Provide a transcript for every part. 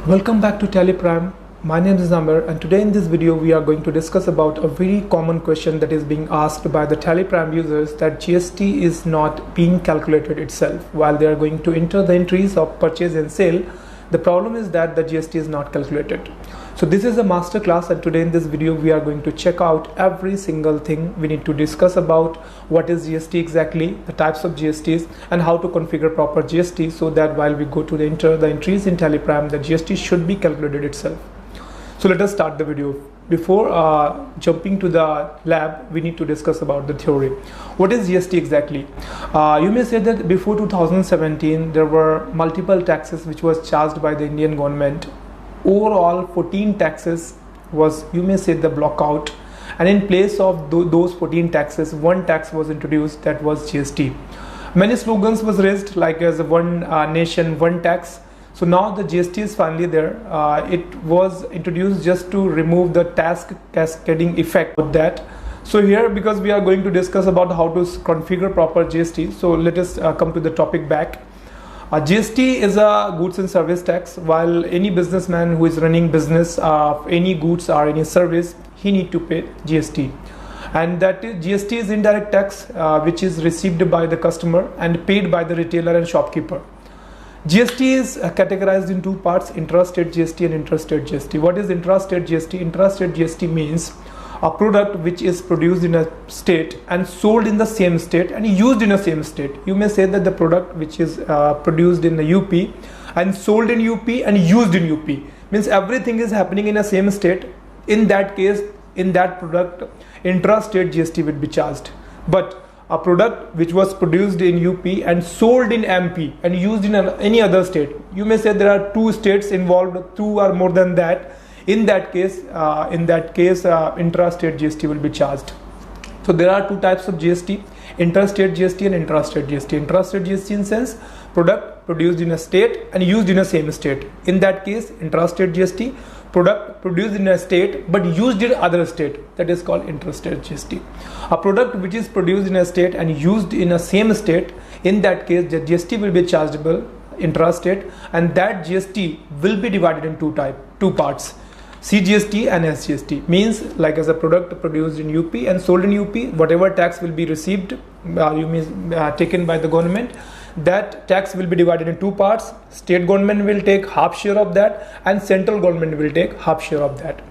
Welcome back to TelePrime. My name is Amir, and today in this video we are going to discuss about a very common question that is being asked by the TelePrime users, that GST is not being calculated itself while they are going to enter the entries of purchase and sale. The problem is that the GST is not calculated. So this is a master class, and today in this video we are going to check out every single thing. We need to discuss about what is GST exactly, the types of GSTs, and how to configure proper GST so that while we go to enter the entries in TelePrime, the GST should be calculated itself. So let us start the video. Before jumping to the lab, we need to discuss about the theory. What is GST exactly? You may say that before 2017 there were multiple taxes which was charged by the Indian government. Overall 14 taxes was, you may say, the block out, and in place of those 14 taxes, one tax was introduced, that was GST. Many slogans was raised like as one nation, one tax. So now the GST is finally there. It was introduced just to remove the tax cascading effect of that. So here, because we are going to discuss about how to configure proper GST, so let us come to the topic back. GST is a goods and service tax. While any businessman who is running business of any goods or any service, he need to pay GST. And that GST is indirect tax which is received by the customer and paid by the retailer and shopkeeper. GST is categorized in two parts: intrastate GST and interstate GST. What is intrastate GST? Intrastate GST means a product which is produced in a state and sold in the same state and used in the same state. You may say that the product which is produced in the UP and sold in UP and used in UP means everything is happening in the same state. In that case, in that product, intrastate GST will be charged. But a product which was produced in UP and sold in MP and used in any other state, you may say there are two states involved, two or more than that. In that case, intrastate GST will be charged. So there are two types of GST: interstate GST and intrastate GST. Intrastate GST in sense product produced in a state and used in a same state. In that case, intrastate GST, product produced in a state but used in other state, that is called interstate GST. A product which is produced in a state and used in a same state, in that case the GST will be chargeable intrastate, and that GST will be divided in two parts: CGST and SGST. Means like as a product produced in UP and sold in UP, whatever tax will be received, taken by the government, that tax will be divided in two parts. State government will take half share of that and central government will take half share of that.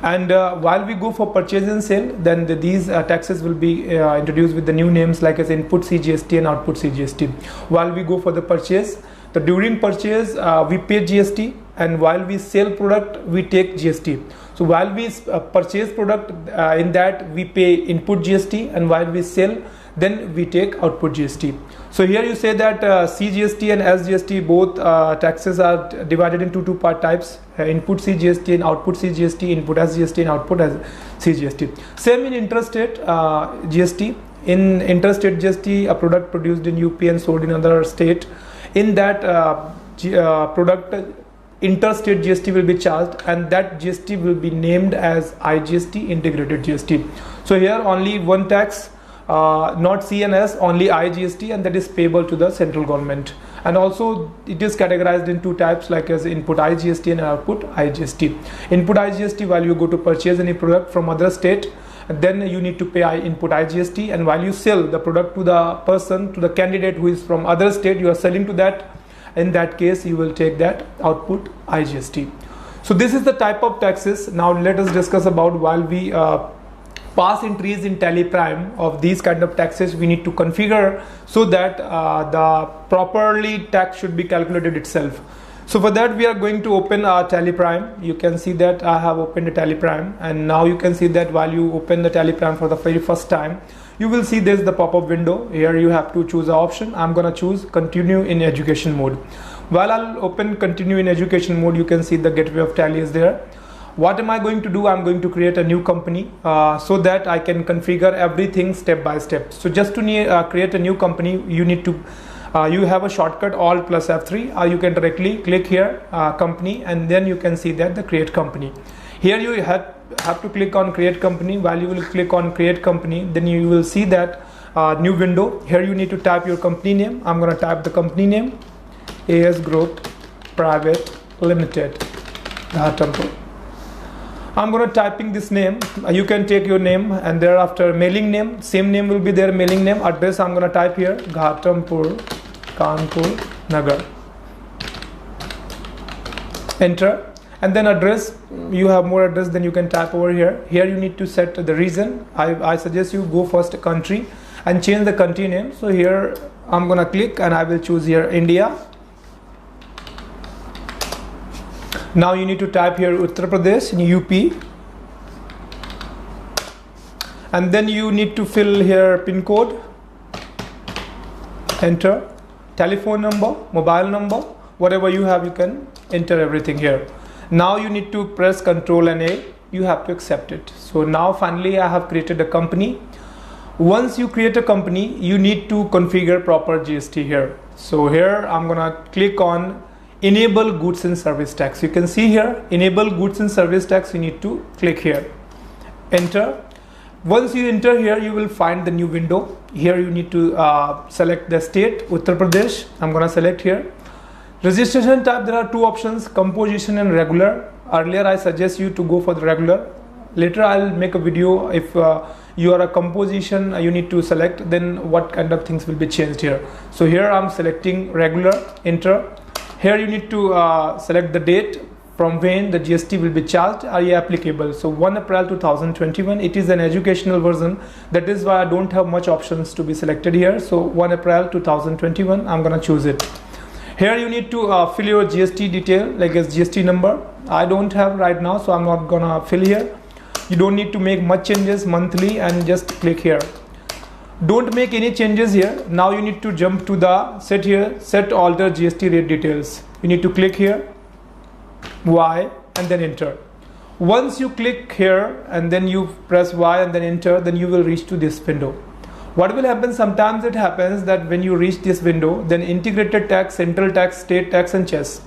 And while we go for purchase and sale, then these taxes will be introduced with the new names like as input CGST and output CGST. While we go for the purchase, during purchase we pay GST, and while we sell product we take GST. So while we purchase product, in that we pay input GST, and while we sell, then we take output GST. So here you say that CGST and SGST, both taxes are divided into two types: input CGST and output CGST, input SGST and output CGST. Same in interstate GST. In interstate GST, a product produced in UP and sold in another state, in that product interstate GST will be charged, and that GST will be named as IGST, integrated GST. So here only one tax, not C and S, only IGST, and that is payable to the central government. And also it is categorized in two types like as input IGST and output IGST. Input IGST, while you go to purchase any product from other state, then you need to pay input IGST, and while you sell the product to the person, to the candidate who is from other state, you are selling to that, in that case you will take that output IGST. So this is the type of taxes. Now let us discuss about, while we pass entries in TelePrime of these kind of taxes, we need to configure so that the properly tax should be calculated itself. So for that we are going to open our TelePrime. You can see that I have opened a TelePrime, and now you can see that while you open the TelePrime for the very first time, you will see there's the pop-up window. Here you have to choose an option. I'm gonna choose continue in education mode. While I'll open continue in education mode, you can see the gateway of Tally is there. What am I going to do? I'm going to create a new company so that I can configure everything step by step. So just to create a new company, you need to you have a shortcut Alt plus F3, or you can directly click here company, and then you can see that the create company. Here you have to click on create company. While you will click on create company, then you will see that new window. Here you need to type your company name. I'm going to type the company name, AS Group Private Limited, Ghatampur. I'm gonna typing this name. You can take your name and thereafter mailing name. Same name will be there, mailing name. Address I'm gonna type here, Ghatampur, Kanpur, Nagar. Enter. And then address, you have more address, then you can type over here. Here you need to set the region. I suggest you go first country and change the country name. So here I'm gonna click and I will choose here India. Now you need to type here Uttar Pradesh in UP. And then you need to fill here pin code. Enter. Telephone number, mobile number, whatever you have, you can enter everything here. Now you need to press Ctrl and A. You have to accept it. So now finally I have created a company. Once you create a company, you need to configure proper GST here. So here I'm gonna click on enable goods and service tax. You can see here enable goods and service tax. You need to click here. Enter. Once you enter here, you will find the new window. Here you need to select the state, Uttar Pradesh. I'm gonna select here. Registration type, there are two options, composition and regular. Earlier I suggest you to go for the regular. Later I'll make a video if you are a composition, you need to select, then what kind of things will be changed here. So here I'm selecting regular, enter. Here you need to select the date from when the GST will be charged, are you applicable. So 1 April 2021, it is an educational version. That is why I don't have much options to be selected here. So 1 April 2021, I'm gonna choose it. Here you need to fill your GST detail, like as GST number. I don't have right now, so I'm not gonna fill here. You don't need to make much changes monthly and just click here. Don't make any changes here. Now you need to jump to the set here, set alter GST rate details. You need to click here, Y, and then enter. Once you click here and then you press Y and then enter, then you will reach to this window. What will happen, sometimes it happens that when you reach this window, then integrated tax, central tax, state tax and chess.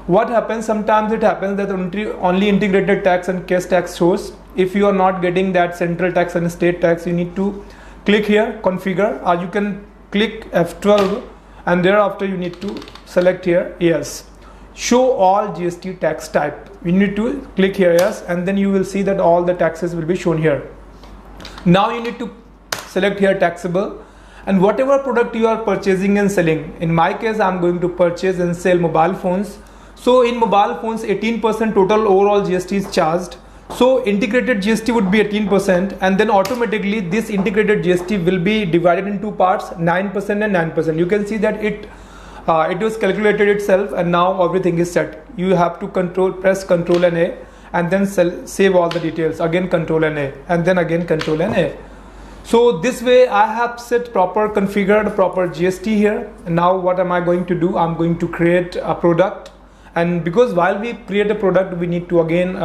What happens, sometimes it happens that only integrated tax and cash tax shows. If you are not getting that central tax and state tax, you need to click here, configure, or you can click F12 and thereafter you need to select here, yes. Show all GST tax type. You need to click here, yes, and then you will see that all the taxes will be shown here. Now you need to select here taxable, and whatever product you are purchasing and selling. In my case, I'm going to purchase and sell mobile phones. So in mobile phones, 18% total overall GST is charged. So integrated GST would be 18%, and then automatically this integrated GST will be divided in two parts, 9% and 9%. You can see that it was calculated itself, and now everything is set. You have to press Ctrl and A, and then save all the details. Again Ctrl and A, and then again Ctrl and A. So this way I have set configured proper GST here. And now what am I going to do? I'm going to create a product, and because while we create a product, we need to again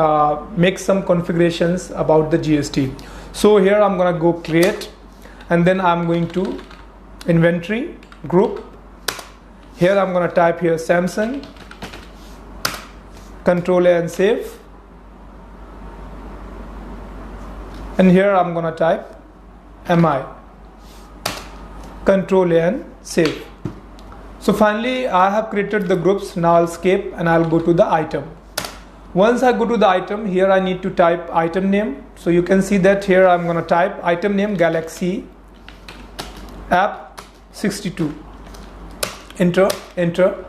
make some configurations about the GST. So here I'm gonna go create, and then I'm going to inventory group. Here I'm gonna type here Samsung, Control A and save, and here I'm gonna type MI, Control A and save. So finally I have created the groups. Now I'll escape and I'll go to the item. Once I go to the item, here I need to type item name. So you can see that here I'm gonna type item name Galaxy App 62. Enter, enter.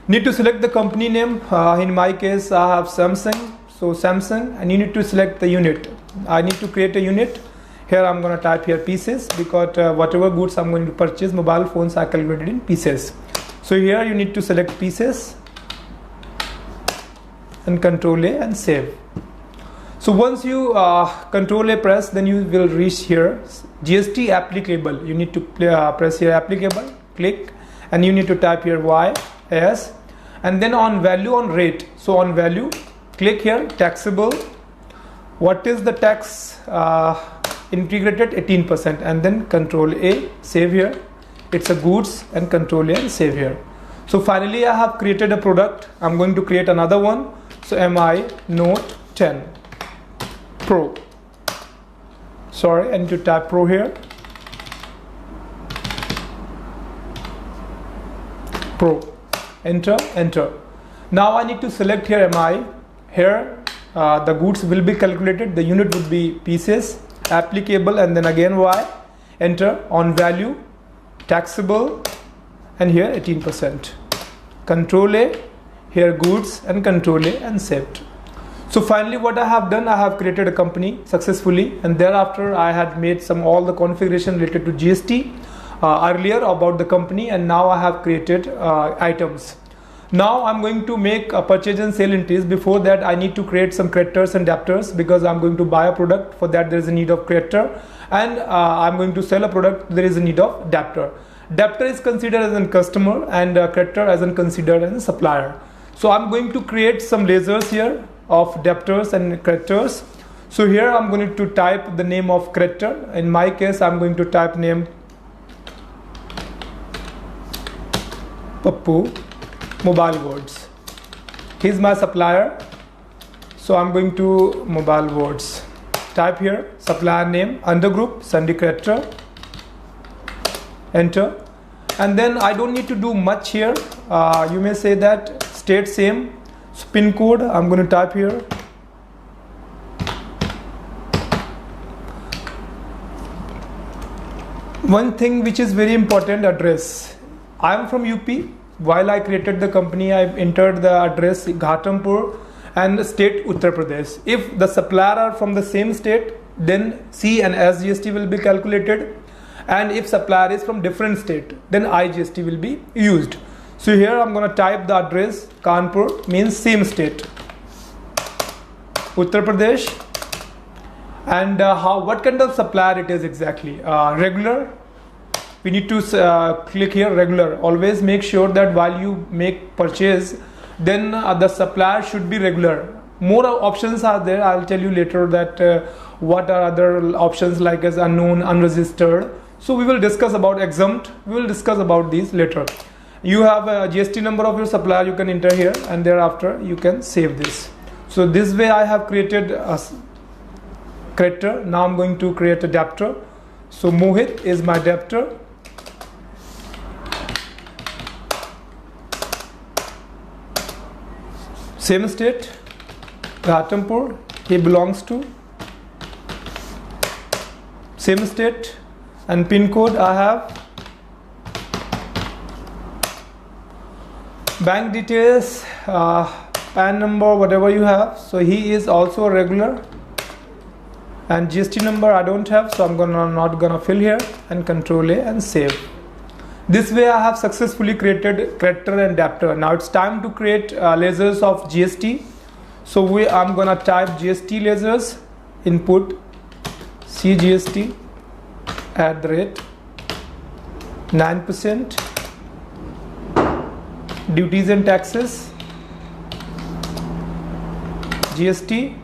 Need to select the company name. In my case I have Samsung, so Samsung, and you need to select the unit. I need to create a unit. Here I'm going to type here pieces, because whatever goods I'm going to purchase, mobile phones are calculated in pieces. So here you need to select pieces and Control A and save. So once you Control A press, then you will reach here GST applicable. You need to press here applicable, click, and you need to type here Y, S, and then on value, on rate. So on value, click here taxable. What is the tax? Integrated 18%, and then Control A, save here. It's a goods, and Control A and save here. So finally I have created a product. I'm going to create another one. So MI Note 10 Pro. Sorry, I need to type Pro here. Pro. Enter, enter. Now I need to select here MI. Here the goods will be calculated, the unit would be pieces, applicable, and then again Y, enter. On value, taxable, and here 18%. Control A, here goods, and Control A, and saved. So finally what I have done, I have created a company successfully, and thereafter I had made all the configuration related to GST earlier about the company, and now I have created items. Now I'm going to make a purchase and sale entries. Before that I need to create some creditors and debtors, because I'm going to buy a product. For that there is a need of creditor, and I'm going to sell a product, there is a need of debtor. Debtor is considered as a customer, and creditor as considered as a supplier. So I'm going to create some lasers here of debtors and creditors. So here I'm going to type the name of creditor. In my case I'm going to type name Pappu Mobile Words. He's my supplier, so I'm going to Mobile Words. Type here supplier name, undergroup Sunday creditor, enter. And then I don't need to do much here. You may say that state same. So pin code I'm going to type here. One thing which is very important, address. I am from UP. While I created the company, I entered the address Ghatampur and state Uttar Pradesh. If the supplier are from the same state, then C and S GST will be calculated, and if supplier is from different state, then I GST will be used. So here I'm going to type the address Kanpur, means same state, Uttar Pradesh, and what kind of supplier it is exactly. Regular. We need to click here regular. Always make sure that while you make purchase, then the supplier should be regular. More options are there. I'll tell you later that what are other options like as unknown, unregistered. So we will discuss about exempt. We will discuss about these later. You have a GST number of your supplier, you can enter here, and thereafter you can save this. So this way I have created a creditor. Now I'm going to create a debtor. So Mohit is my debtor. Same state, Ghatampur, he belongs to. Same state, and pin code I have. Bank details, PAN number, whatever you have. So he is also a regular, and GST number I don't have, so I'm not gonna fill here, and Control A and save. This way I have successfully created creditor and debtor. Now it's time to create lasers of GST. So I'm gonna type GST lasers, input CGST @9%, duties and taxes, GST,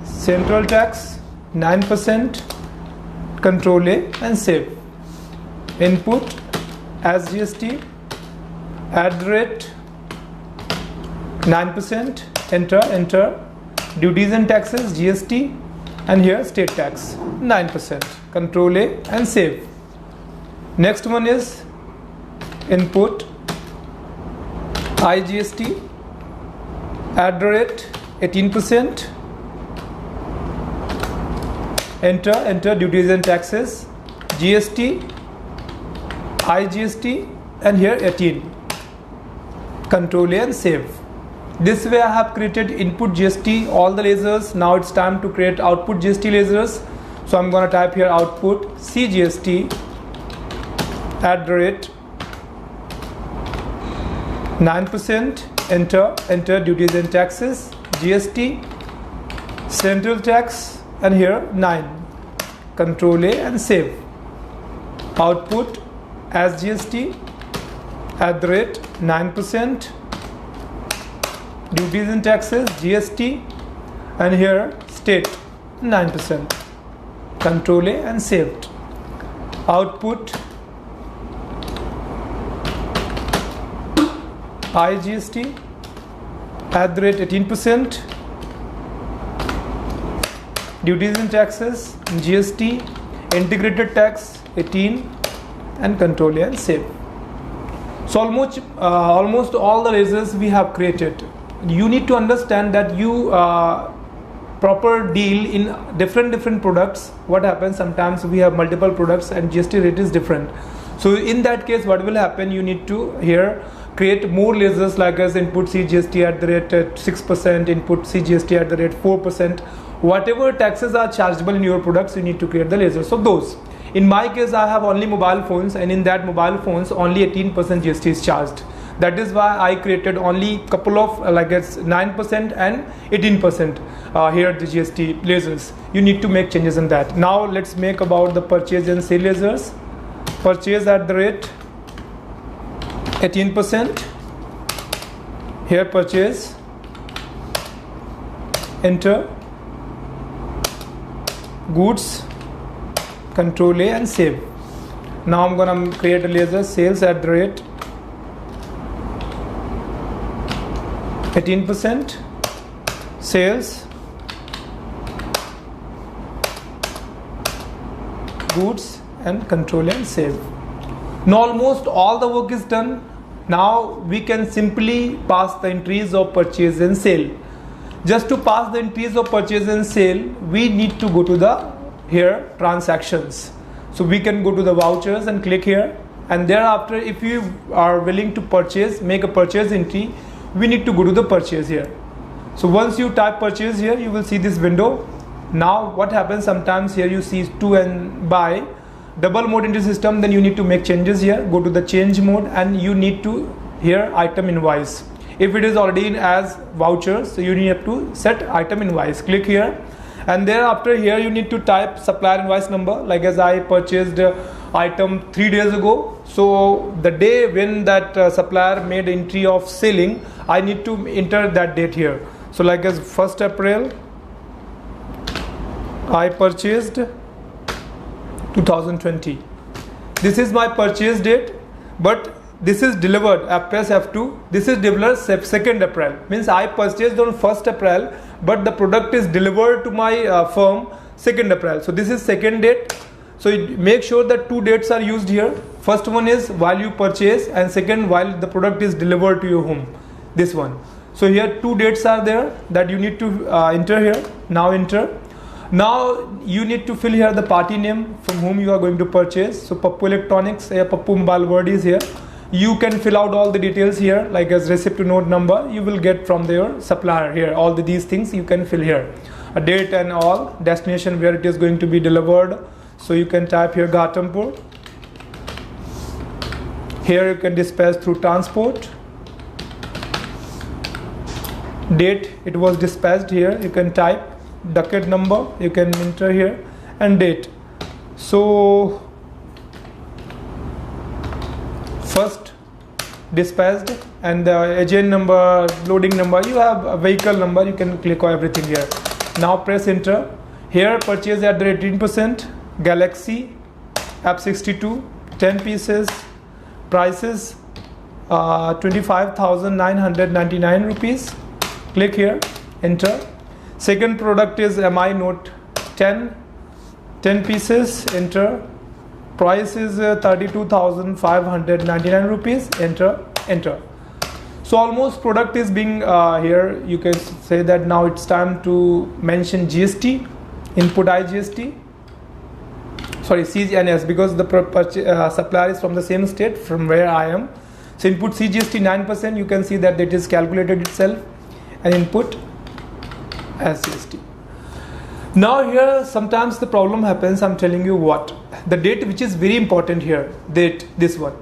central tax 9%, Control A and save. Input as GST @9%, enter. Duties and taxes GST, and here state tax 9%. Control A and save. Next one is input IGST @18%, enter. Duties and taxes GST, IGST, and here 18. Control A and save. This way I have created input GST, all the lasers. Now it's time to create output GST lasers. So I'm gonna type here output CGST @9%, enter. Duties and taxes GST, central tax, and here 9. Control A and save. Output as GST @9%, duties and taxes GST, and here state 9%. Control A and saved. Output IGST @18%, duties and taxes GST, integrated tax 18, and Control A and save. So almost all the lasers we have created. You need to understand that you proper deal in different products. What happens sometimes we have multiple products and GST rate is different. So in that case, what will happen? You need to here create more lasers like as input CGST at the rate 6%, input CGST at the rate 4%. Whatever taxes are chargeable in your products, you need to create the lasers. So those. In my case, I have only mobile phones, and in that mobile phones, only 18% GST is charged. That is why I created only couple of like it's 9% and 18% here the GST lasers. You need to make changes in that. Now let's make about the purchase and sale lasers. Purchase at the rate 18%. Here purchase. Enter. Goods. Control A and save. Now I'm gonna create a laser. Sales at the rate 18%. Sales. Goods and control and save. Now almost all the work is done. Now we can simply pass the entries of purchase and sale. Just to pass the entries of purchase and sale, we need to go to the here transactions. So we can go to the vouchers and click here, and thereafter if you are willing to purchase, make a purchase entry, we need to go to the purchase here. So once you type purchase here, you will see this window. Now what happens, sometimes here you see to and buy double mode entry system, then you need to make changes here. Go to the change mode and you need to here item invoice. If it is already in as vouchers, so you need to set item invoice. Click here, and thereafter here you need to type supplier invoice number. Like as I purchased item 3 days ago, so the day when that supplier made entry of selling, I need to enter that date here. So like as 1st April I purchased 2020. This is my purchase date, but this is delivered. I press F2. This is delivered 2nd April. Means I purchased on 1st April, but the product is delivered to my firm 2nd April. So this is second date. So make sure that 2 dates are used here. First one is while you purchase, and second while the product is delivered to your home. This one. So here 2 dates are there that you need to enter here. Now enter. Now you need to fill here the party name from whom you are going to purchase. So Pappu Electronics, Pappu Mobile World is here. You can fill out all the details here, like as receipt to note number you will get from their supplier here. All these things you can fill here. A date and all, destination where it is going to be delivered. So you can type here Ghatampur. Here you can dispatch through transport. Date it was dispatched here. You can type docket number. You can enter here and date. So first dispatched, and the agent number, loading number, you have a vehicle number, you can click on everything here. Now press enter. Here purchase at the 18%, Galaxy F62, 10 pieces, prices 25,999 rupees. Click here, enter. Second product is MI Note 10, 10 pieces, enter. Price is 32,599 rupees. Enter. So almost product is being here. You can say that now it's time to mention GST. Input IGST. Sorry, CGNS, because the supplier is from the same state from where I am. So input CGST 9%. You can see that it is calculated itself, and input SGST. Now here sometimes the problem happens. I'm telling you what. The date which is very important here, date, this one,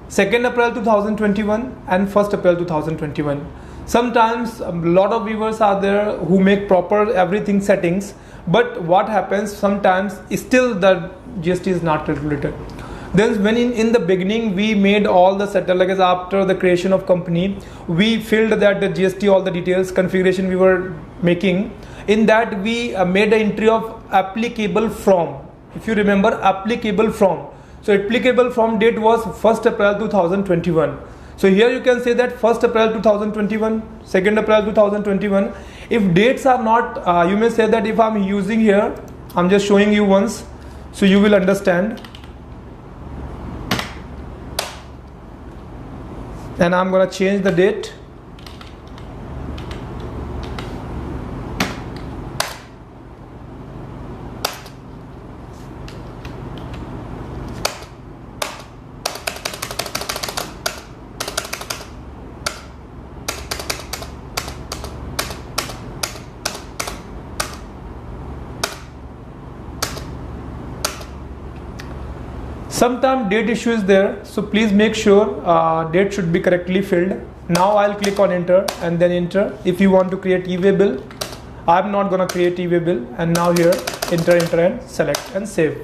2nd April 2021 and 1st April 2021. Sometimes a lot of viewers are there who make proper everything settings, but what happens sometimes still the GST is not calculated. Then when in the beginning we made all the setup, like as after the creation of company, we filled that the GST, all the details, configuration we were making. In that we made an entry of applicable from. If you remember, applicable from. So applicable from date was 1st April 2021. So here you can say that 1st April 2021, 2nd April 2021. If dates are not, you may say that if I'm using here, I'm just showing you once, so you will understand. and I'm gonna change the date. Sometimes date issue is there, so please make sure date should be correctly filled. Now I'll click on enter and then enter. If you want to create e-way bill, I'm not gonna create e-way bill, and now here enter and select and save.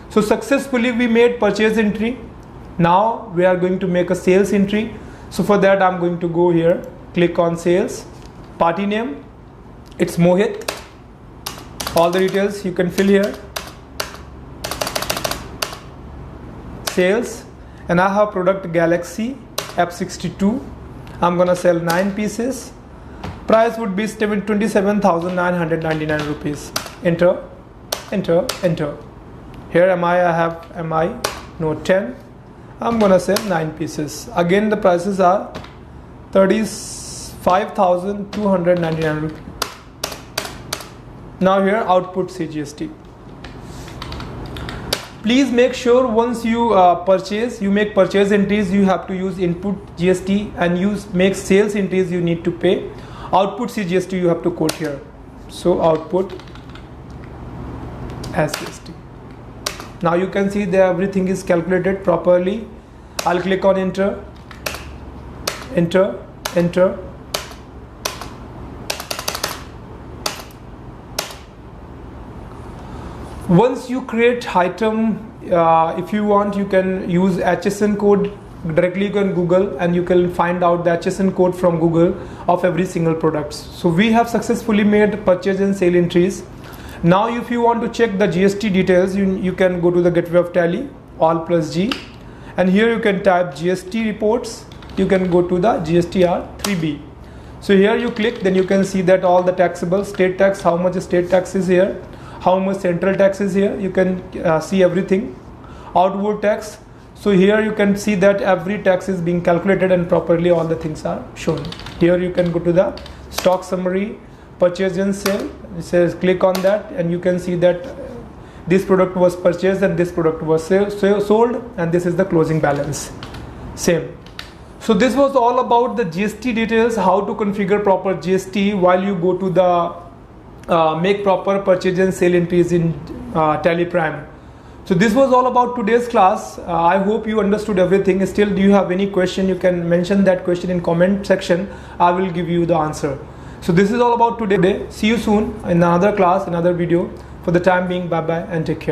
So successfully we made purchase entry. Now we are going to make a sales entry. So for that I'm going to go here, click on sales, party name, it's Mohit. All the details you can fill here. Sales, and I have product Galaxy F62. I'm gonna sell 9 pieces. Price would be 27,999 rupees. Enter, enter, enter. Here I have MI Note 10. I'm gonna sell 9 pieces. Again the prices are 35,299 rupees. Now here output CGST. Please make sure once you make purchase entries, you have to use input GST, and make sales entries you need to pay. Output CGST you have to quote here. So output as GST. Now you can see that everything is calculated properly. I'll click on enter, enter, enter. Once you create item, if you want, you can use HSN code directly. You can Google and you can find out the HSN code from Google of every single product. So we have successfully made purchase and sale entries. Now if you want to check the GST details, you can go to the gateway of Tally, all plus G, and here you can type GST reports. You can go to the GSTR 3B. So here you click, then you can see that all the taxable, state tax, how much state tax is here, how much central tax is here. You can see everything. Outward tax. So here you can see that every tax is being calculated and properly all the things are shown. Here you can go to the stock summary, purchase and sale. It says click on that and you can see that this product was purchased and this product was sold, and this is the closing balance. Same. So this was all about the GST details, how to configure proper GST while you go to the make proper purchase and sale entries in Tally Prime. So this was all about today's class. I hope you understood everything. Still, do you have any question? You can mention that question in comment section. I will give you the answer. So this is all about today. See you soon in another class, another video. For the time being, bye bye and take care.